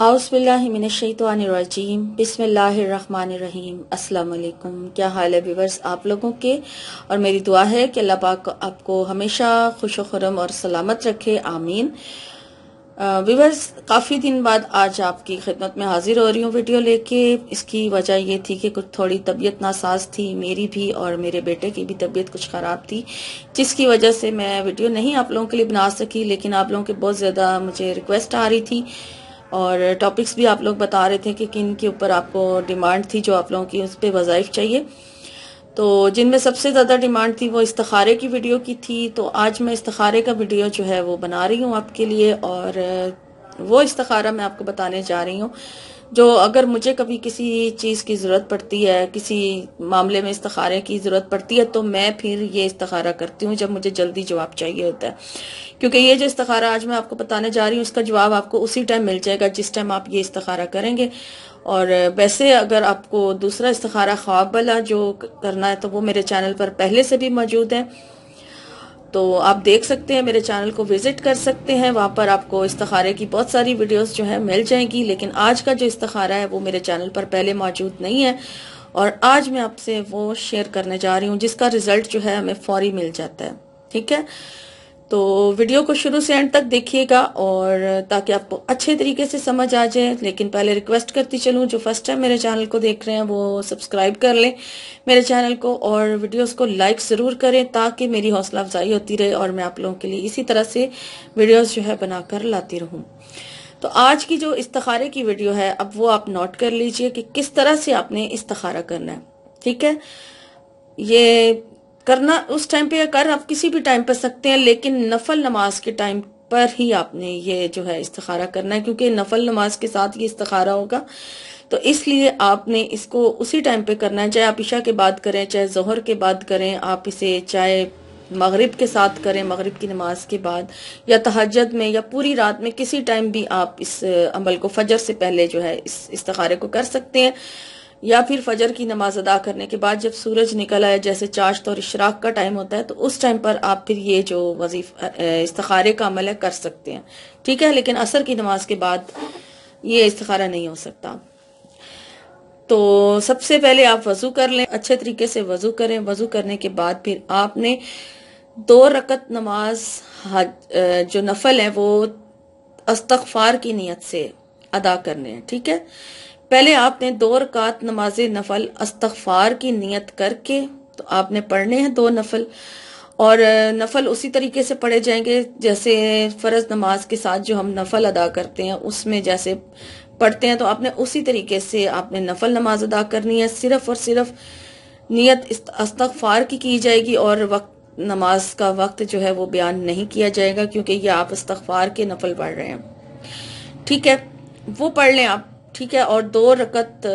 اعوذ باللہ من الشیطان الرجیم بسم اللہ الرحمن الرحیم۔ السلام علیکم، کیا حال ہے ویورز آپ لوگوں کے؟ اور میری دعا ہے کہ اللہ پاک آپ کو ہمیشہ خوش و خرم اور سلامت رکھے، آمین۔ ویورز، کافی دن بعد آج آپ کی خدمت میں حاضر ہو رہی ہوں ویڈیو لے کے۔ اس کی وجہ یہ تھی کہ کچھ تھوڑی طبیعت ناساز تھی، میری بھی اور میرے بیٹے کی بھی طبیعت کچھ خراب تھی، جس کی وجہ سے میں ویڈیو نہیں آپ لوگوں کے لیے بنا سکی، لیکن آپ لوگوں کے بہت زیادہ مجھے ریکویسٹ آ رہی تھی اور ٹاپکس بھی آپ لوگ بتا رہے تھے کہ کن کے اوپر آپ کو ڈیمانڈ تھی، جو آپ لوگوں کی اس پہ وظائف چاہیے۔ تو جن میں سب سے زیادہ ڈیمانڈ تھی وہ استخارے کی ویڈیو کی تھی، تو آج میں استخارے کا ویڈیو جو ہے وہ بنا رہی ہوں آپ کے لیے، اور وہ استخارہ میں آپ کو بتانے جا رہی ہوں جو اگر مجھے کبھی کسی چیز کی ضرورت پڑتی ہے، کسی معاملے میں استخارے کی ضرورت پڑتی ہے، تو میں پھر یہ استخارہ کرتی ہوں جب مجھے جلدی جواب چاہیے ہوتا ہے، کیونکہ یہ جو استخارہ آج میں آپ کو بتانے جا رہی ہوں اس کا جواب آپ کو اسی ٹائم مل جائے گا جس ٹائم آپ یہ استخارہ کریں گے۔ اور ویسے اگر آپ کو دوسرا استخارہ خواب والا جو کرنا ہے تو وہ میرے چینل پر پہلے سے بھی موجود ہے، تو آپ دیکھ سکتے ہیں، میرے چینل کو وزٹ کر سکتے ہیں، وہاں پر آپ کو استخارے کی بہت ساری ویڈیوز جو ہیں مل جائیں گی، لیکن آج کا جو استخارہ ہے وہ میرے چینل پر پہلے موجود نہیں ہے، اور آج میں آپ سے وہ شیئر کرنے جا رہی ہوں جس کا رزلٹ جو ہے ہمیں فوری مل جاتا ہے، ٹھیک ہے؟ تو ویڈیو کو شروع سے اینڈ تک دیکھیے گا، اور تاکہ آپ کو اچھے طریقے سے سمجھ آ جائے۔ لیکن پہلے ریکویسٹ کرتی چلوں، جو فرسٹ ٹائم میرے چینل کو دیکھ رہے ہیں وہ سبسکرائب کر لیں میرے چینل کو، اور ویڈیوز کو لائک ضرور کریں تاکہ میری حوصلہ افزائی ہوتی رہے اور میں آپ لوگوں کے لیے اسی طرح سے ویڈیوز جو ہے بنا کر لاتی رہوں۔ تو آج کی جو استخارے کی ویڈیو ہے، اب وہ آپ نوٹ کر لیجئے کہ کس طرح سے آپ نے استخارہ کرنا ہے، ٹھیک ہے؟ یہ کرنا اس ٹائم پہ کر آپ کسی بھی ٹائم پہ سکتے ہیں، لیکن نفل نماز کے ٹائم پر ہی آپ نے یہ جو ہے استخارہ کرنا ہے، کیونکہ نفل نماز کے ساتھ یہ استخارہ ہوگا، تو اس لیے آپ نے اس کو اسی ٹائم پہ کرنا ہے، چاہے آپ عشاء کے بعد کریں، چاہے ظہر کے بعد کریں، آپ اسے چاہے مغرب کے ساتھ کریں، مغرب کی نماز کے بعد، یا تہجد میں، یا پوری رات میں، کسی ٹائم بھی آپ اس عمل کو فجر سے پہلے جو ہے اس استخارے کو کر سکتے ہیں، یا پھر فجر کی نماز ادا کرنے کے بعد جب سورج نکل آئے، جیسے چاشت اور اشراق کا ٹائم ہوتا ہے، تو اس ٹائم پر آپ پھر یہ جو استخارے کا عمل ہے کر سکتے ہیں، ٹھیک ہے؟ لیکن عصر کی نماز کے بعد یہ استخارہ نہیں ہو سکتا۔ تو سب سے پہلے آپ وضو کر لیں، اچھے طریقے سے وضو کریں، وضو کرنے کے بعد پھر آپ نے 2 رکعت نماز جو نفل ہے وہ استغفار کی نیت سے ادا کرنے ہیں، ٹھیک ہے؟ پہلے آپ نے 2 رکعت نماز نفل استغفار کی نیت کر کے تو آپ نے پڑھنے ہیں 2 نفل، اور نفل اسی طریقے سے پڑھے جائیں گے جیسے فرض نماز کے ساتھ جو ہم نفل ادا کرتے ہیں اس میں جیسے پڑھتے ہیں، تو آپ نے اسی طریقے سے آپ نے نفل نماز ادا کرنی ہے، صرف اور صرف نیت استغفار کی جائے گی، اور نماز کا وقت جو ہے وہ بیان نہیں کیا جائے گا، کیونکہ یہ آپ استغفار کے نفل پڑھ رہے ہیں، ٹھیک ہے؟ وہ پڑھ لیں آپ، ٹھیک ہے؟ اور 2 رکعت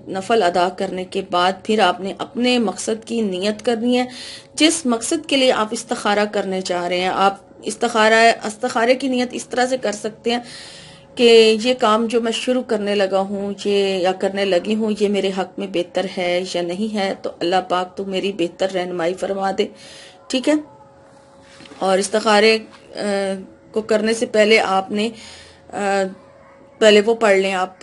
نفل ادا کرنے کے بعد پھر آپ نے اپنے مقصد کی نیت کرنی ہے، جس مقصد کے لیے آپ استخارہ کرنے چاہ رہے ہیں۔ آپ استخارے کی نیت اس طرح سے کر سکتے ہیں کہ یہ کام جو میں شروع کرنے لگا ہوں یا کرنے لگی ہوں، یہ میرے حق میں بہتر ہے یا نہیں ہے، تو اللہ پاک تو میری بہتر رہنمائی فرما دے، ٹھیک ہے؟ اور استخارے کو کرنے سے پہلے آپ نے پہلے وہ پڑھ لیں، آپ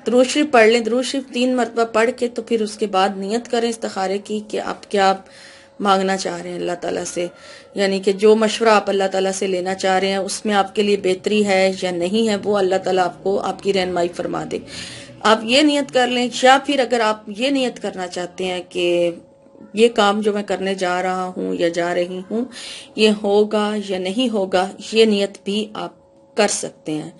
درود شریف پڑھ لیں، درود شریف 3 مرتبہ پڑھ کے تو پھر اس کے بعد نیت کریں استخارے کی کہ آپ کیا مانگنا چاہ رہے ہیں اللہ تعالیٰ سے، یعنی کہ جو مشورہ آپ اللہ تعالیٰ سے لینا چاہ رہے ہیں اس میں آپ کے لیے بہتری ہے یا نہیں ہے، وہ اللہ تعالیٰ آپ کو آپ کی رہنمائی فرما دے۔ آپ یہ نیت کر لیں، یا پھر اگر آپ یہ نیت کرنا چاہتے ہیں کہ یہ کام جو میں کرنے جا رہا ہوں یا جا رہی ہوں یہ ہوگا یا نہیں ہوگا، یہ نیت بھی آپ کر سکتے ہیں،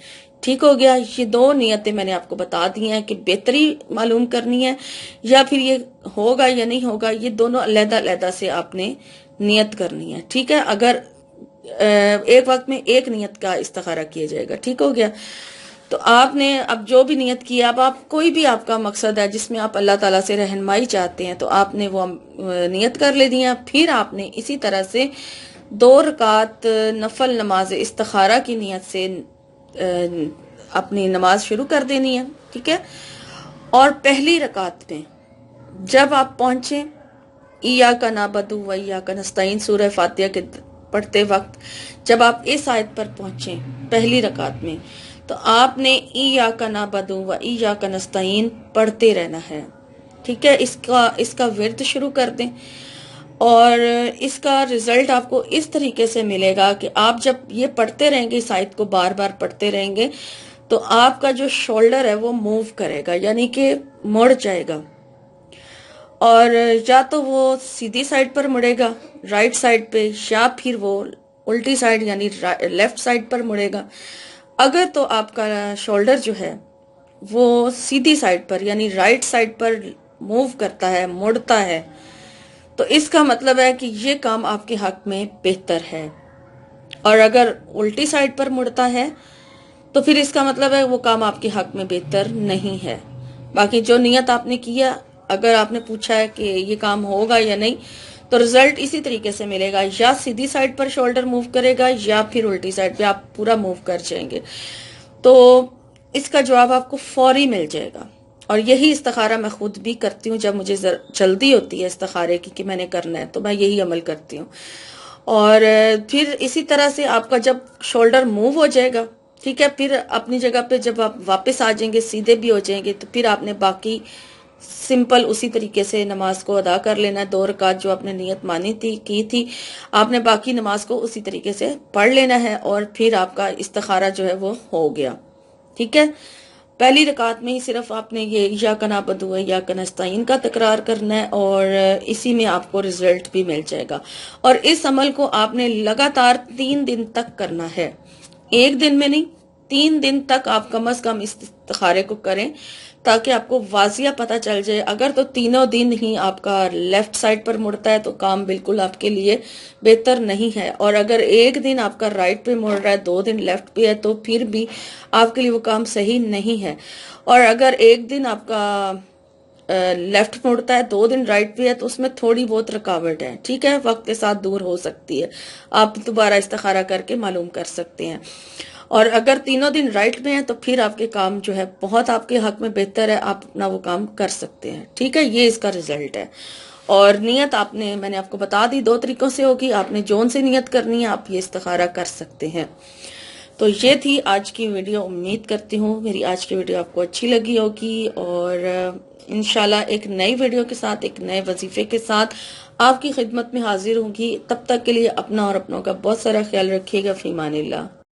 ٹھیک ہو گیا؟ یہ 2 نیتیں میں نے آپ کو بتا دی ہیں کہ بہتری معلوم کرنی ہے یا پھر یہ ہوگا یا نہیں ہوگا، یہ دونوں علیحدہ علیحدہ سے آپ نے نیت کرنی ہے، ٹھیک ہے؟ اگر ایک وقت میں ایک نیت کا استخارہ کیا جائے گا، ٹھیک ہو گیا؟ تو آپ نے اب جو بھی نیت کی، اب آپ کوئی بھی آپ کا مقصد ہے جس میں آپ اللہ تعالیٰ سے رہنمائی چاہتے ہیں تو آپ نے وہ نیت کر لے دیا، پھر آپ نے اسی طرح سے 2 رکعت نفل نماز استخارہ کی نیت سے اپنی نماز شروع کر دینی ہے، ٹھیک ہے؟ اور پہلی رکعت میں جب آپ پہنچیں ایاک نعبد و ایاک نستعین سورہ فاتحہ کے پڑھتے وقت جب آپ اس آیت پر پہنچیں پہلی رکعت میں، تو آپ نے ایاک نعبدو و ایاک نستعین پڑھتے رہنا ہے، ٹھیک ہے؟ اس کا ورد شروع کر دیں، اور اس کا رزلٹ آپ کو اس طریقے سے ملے گا کہ آپ جب یہ پڑھتے رہیں گے، اس آیت کو بار بار پڑھتے رہیں گے، تو آپ کا جو شولڈر ہے وہ موو کرے گا، یعنی کہ مڑ جائے گا، اور یا تو وہ سیدھی سائڈ پر مڑے گا رائٹ سائڈ پہ، یا پھر وہ الٹی سائڈ یعنی لیفٹ سائڈ پر مڑے گا۔ اگر تو آپ کا شولڈر جو ہے وہ سیدھی سائڈ پر یعنی رائٹ سائڈ پر موو کرتا ہے، مڑتا ہے، تو اس کا مطلب ہے کہ یہ کام آپ کے حق میں بہتر ہے، اور اگر الٹی سائڈ پر مڑتا ہے تو پھر اس کا مطلب ہے وہ کام آپ کے حق میں بہتر نہیں ہے۔ باقی جو نیت آپ نے کیا، اگر آپ نے پوچھا ہے کہ یہ کام ہوگا یا نہیں، تو رزلٹ اسی طریقے سے ملے گا، یا سیدھی سائڈ پر شولڈر موو کرے گا یا پھر الٹی سائڈ پہ آپ پورا موو کر جائیں گے، تو اس کا جواب آپ کو فوری مل جائے گا۔ اور یہی استخارہ میں خود بھی کرتی ہوں، جب مجھے جلدی ہوتی ہے استخارے کی کہ میں نے کرنا ہے، تو میں یہی عمل کرتی ہوں۔ اور پھر اسی طرح سے آپ کا جب شولڈر موو ہو جائے گا، ٹھیک ہے، پھر اپنی جگہ پہ جب آپ واپس آ جائیں گے، سیدھے بھی ہو جائیں گے، تو پھر آپ نے باقی سمپل اسی طریقے سے نماز کو ادا کر لینا ہے۔ 2 رکعت جو آپ نے نیت مانی تھی کی تھی، آپ نے باقی نماز کو اسی طریقے سے پڑھ لینا ہے، اور پھر آپ کا استخارہ جو ہے وہ ہو گیا، ٹھیک ہے۔ پہلی رکعت میں ہی صرف آپ نے یہ ایاک نعبدو و ایاک نستعین کا تکرار کرنا ہے، اور اسی میں آپ کو رزلٹ بھی مل جائے گا۔ اور اس عمل کو آپ نے لگاتار 3 دن تک کرنا ہے، ایک دن میں نہیں، 3 دن تک آپ کم از کم اس استخارے کو کریں، تاکہ آپ کو واضح پتہ چل جائے۔ اگر تو تینوں دن ہی آپ کا لیفٹ سائڈ پر مڑتا ہے تو کام بالکل آپ کے لیے بہتر نہیں ہے، اور اگر ایک دن آپ کا رائٹ پہ مڑ رہا ہے، 2 دن لیفٹ پہ ہے، تو پھر بھی آپ کے لیے وہ کام صحیح نہیں ہے۔ اور اگر ایک دن آپ کا لیفٹ مڑتا ہے، 2 دن رائٹ پہ ہے، تو اس میں تھوڑی بہت رکاوٹ ہے، ٹھیک ہے، وقت کے ساتھ دور ہو سکتی ہے، آپ دوبارہ استخارہ کر کے معلوم کر سکتے ہیں۔ اور اگر تینوں دن رائٹ میں ہیں تو پھر آپ کے کام جو ہے بہت آپ کے حق میں بہتر ہے، آپ اپنا وہ کام کر سکتے ہیں، ٹھیک ہے، یہ اس کا رزلٹ ہے۔ اور نیت میں نے آپ کو بتا دی 2 طریقوں سے ہوگی، آپ نے جون سے نیت کرنی ہے، آپ یہ استخارہ کر سکتے ہیں۔ تو یہ تھی آج کی ویڈیو، امید کرتی ہوں میری آج کی ویڈیو آپ کو اچھی لگی ہوگی، اور انشاءاللہ ایک نئی ویڈیو کے ساتھ، ایک نئے وظیفے کے ساتھ آپ کی خدمت میں حاضر ہوں گی۔ تب تک کے لیے اپنا اور اپنوں کا بہت سارا خیال رکھیے گا، فی امان اللہ۔